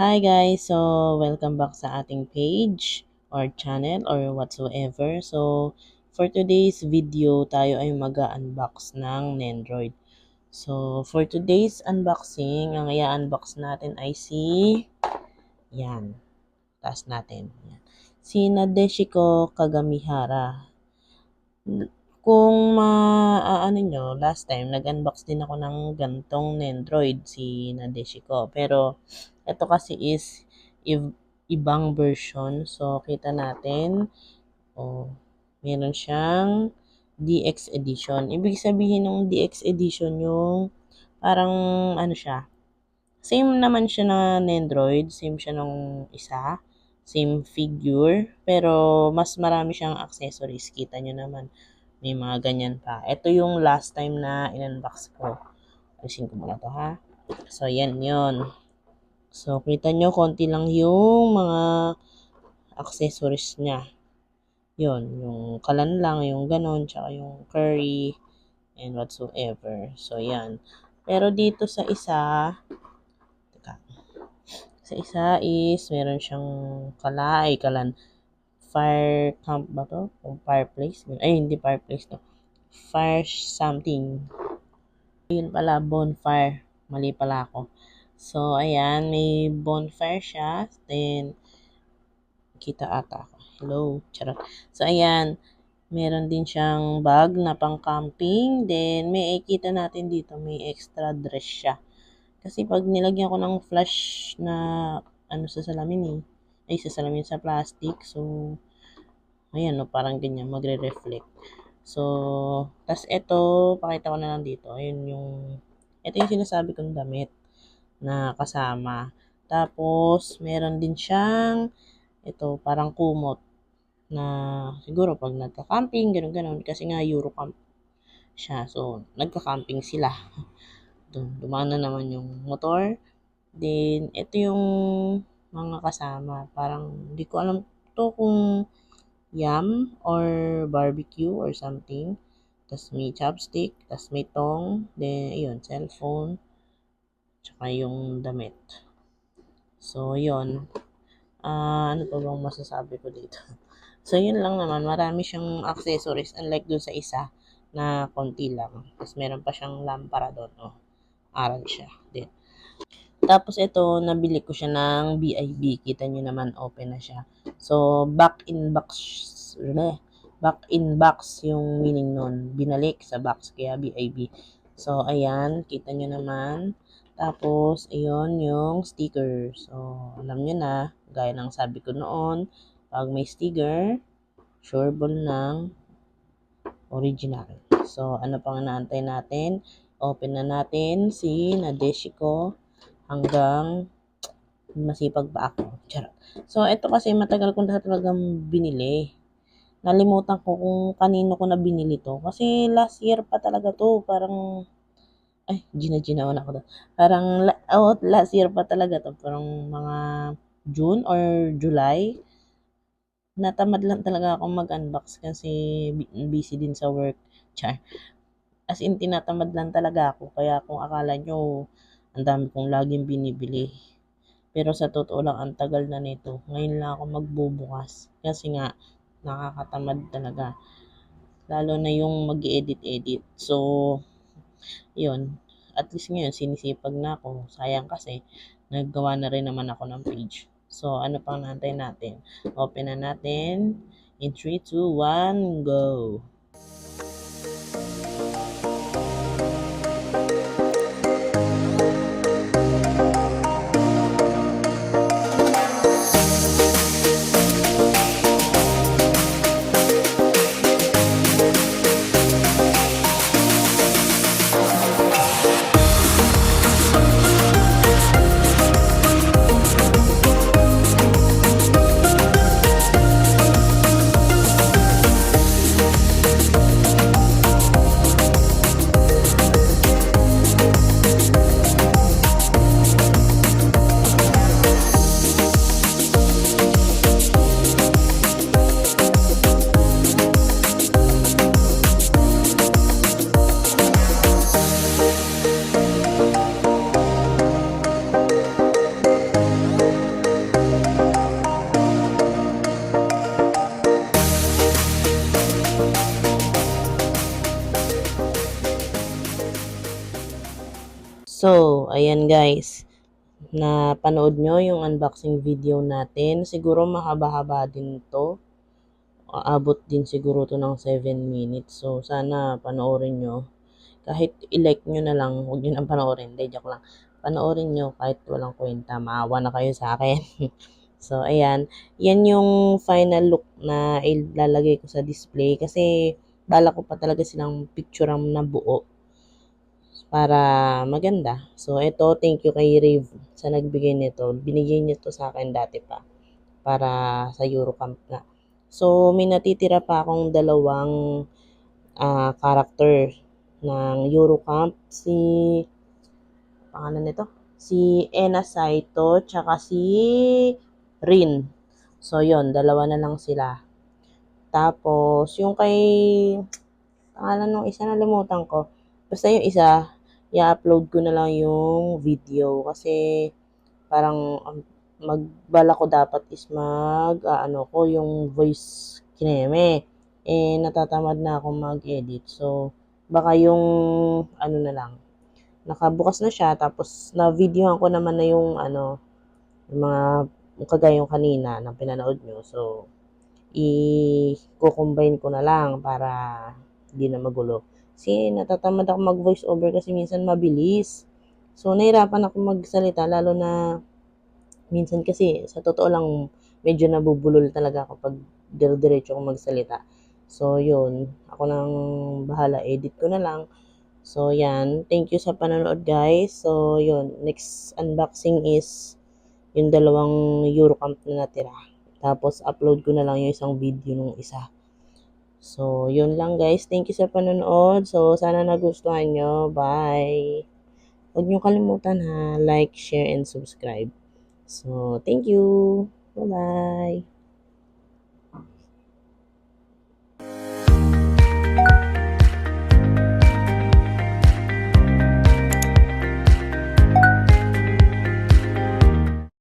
Hi guys, so welcome back sa ating page or channel or whatsoever. So for today's video, tayo ay mag-unbox ng Nendroid. So for today's unboxing, ang i-unbox natin ay yan, taas natin. Yan. Si Nadeshiko Kagamihara. Kung maaano nyo, last time, nag-unbox din ako ng gantong Nendroid, si Nadeshiko. Pero, ito kasi is ibang version. So, kita natin, meron siyang DX edition. Ibig sabihin ng DX edition yung parang ano siya, same naman siya na Nendroid, same siya nung isa, same figure, pero mas marami siyang accessories. Kita nyo naman, may mga ganyan pa. Ito yung last time na in-unbox ko. Alisin ko muna to ha. So, yan yun. So, kita nyo, konti lang yung mga accessories niya. Yun, yung kalan lang, yung ganon, tsaka yung curry, and whatsoever. So, yan. Pero dito sa isa, is, meron siyang kalan, fire camp ba to? O fireplace? Ay, hindi fireplace to. Fire something. Yun pala, bonfire. Mali pala ako. So, ayan, may bonfire siya. Then, kita ata ako. Hello, charot. So, ayan, meron din siyang bag na pang camping. Then, may kita natin dito, may extra dress siya. Kasi pag nilagyan ko ng flash na ano sa salamin ay sa salamin sa plastic. So, ayan no, parang ganyan, magre-reflect. So, tas ito, pakita ko na lang dito. Ito yung sinasabi kong damit na kasama. Tapos, meron din siyang, ito, parang kumot na siguro pag nagka-camping, ganun-ganun. Kasi nga, Eurocamp siya. So, nagka-camping sila. Dumaan na naman yung motor. Then, ito yung mga kasama. Parang, hindi ko alam to kung yam or barbecue or something. Tapos may chopstick, tapos may tong, then ayun, cellphone, tsaka yung damit. So, yun. Ano pa bang masasabi ko dito? So, yun lang naman. Marami siyang accessories unlike dun sa isa na konti lang. Tapos meron pa siyang lampara doon. Aral siya. Then, tapos ito, nabili ko siya ng BIB. Kita nyo naman, open na siya. So, back in box yung meaning nun. Binalik sa box, kaya BIB. So, ayan, kita nyo naman. Tapos, ayun yung sticker. So, alam nyo na, gaya ng sabi ko noon, pag may sticker, sure ball ng original. So, ano pang naantay natin? Open na natin si Nadeshiko hanggang masipag pa ako. Charot. So, ito kasi matagal ko na talagang binili. Nalimutan ko kung kanino ko na binili to. Kasi last year pa talaga to. Parang, ginawan ako doon. Parang, last year pa talaga to. Parang mga June or July. Natamad lang talaga akong mag-unbox kasi busy din sa work. Char. As in, tinatamad lang talaga ako. Kaya kung akala nyo, ang dami kong laging binibili. Pero sa totoo lang, ang tagal na nito. Ngayon lang ako magbubukas. Kasi nga, nakakatamad talaga. Lalo na yung mag-edit-edit. So, yun. At least ngayon, sinisipag na ako. Sayang kasi, naggawa na rin naman ako ng page. So, ano pang naantay natin? Open na natin. In 3, 2, 1, go! ayan guys. Na panood nyo yung unboxing video natin. Siguro mahaba-haba din to. Aabot din siguro to ng 7 minutes. So, sana panoorin nyo. Kahit i-like nyo na lang, huwag nyo nang panoorin. Hindi, joke lang. Panoorin nyo kahit walang kwenta. Maawa na kayo sa akin. So, ayan. Yan yung final look na ilalagay ko sa display. Kasi, bala ko pa talaga silang picturean na buo para maganda. So, ito, thank you kay Rave sa nagbigay nito. Binigay niyo to sa akin dati pa para sa Eurocamp na. So, may natitira pa akong dalawang character ng Eurocamp. Pangalan nito? Si Ena Saito, tsaka si Rin. So, yon dalawa na lang sila. Tapos, yung kay, pangalan nung isa, nalimutan ko. Basta yung isa, i-upload ko na lang yung video kasi parang magbala ko dapat is ano ko yung voice kineme. Natatamad na ako mag-edit. So, baka yung ano na lang, nakabukas na siya tapos na-videohan ko naman na yung yung mga kagaya yung kanina na pinanood nyo. So, i-combine ko na lang para hindi na magulo. Kasi natatamad ako mag-voice over kasi minsan mabilis. So, nahirapan ako magsalita lalo na minsan kasi sa totoo lang medyo nabubulol talaga ako pag dire-diretso akong magsalita. So, yun. Ako nang bahala. Edit ko na lang. So, yan. Thank you sa panonood, guys. So, yun. Next unboxing is yung dalawang Eurocamp na natira. Tapos, upload ko na lang yung isang video nung isa. So, yun lang, guys. Thank you sa panonood. So, sana nagustuhan nyo. Bye! Huwag nyo kalimutan ha. Like, share, and subscribe. So, thank you. Bye-bye.